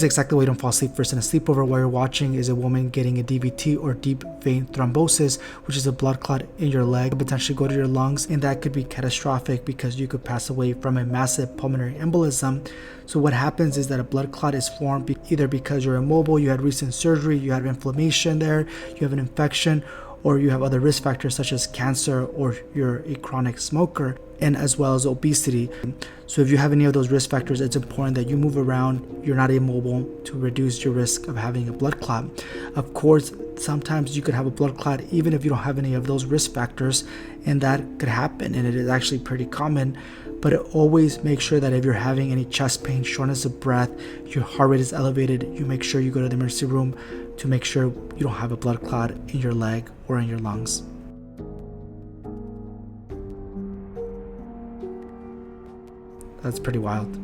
exactly why you don't fall asleep first in a sleepover. What you're watching is a woman getting a DVT, or deep vein thrombosis, which is a blood clot in your leg, could potentially go to your lungs, and that could be catastrophic because you could pass away from a massive pulmonary embolism. So what happens is that a blood clot is formed either because you're immobile, you had recent surgery, you have inflammation there, you have an infection, or you have other risk factors such as cancer, or you're a chronic smoker, and as well as obesity. So if you have any of those risk factors, it's important that you move around, you're not immobile, to reduce your risk of having a blood clot. Of course, sometimes you could have a blood clot even if you don't have any of those risk factors, and that could happen, and it is actually pretty common. But always make sure that if you're having any chest pain, shortness of breath, your heart rate is elevated, you make sure you go to the emergency room to make sure you don't have a blood clot in your leg or in your lungs. That's pretty wild.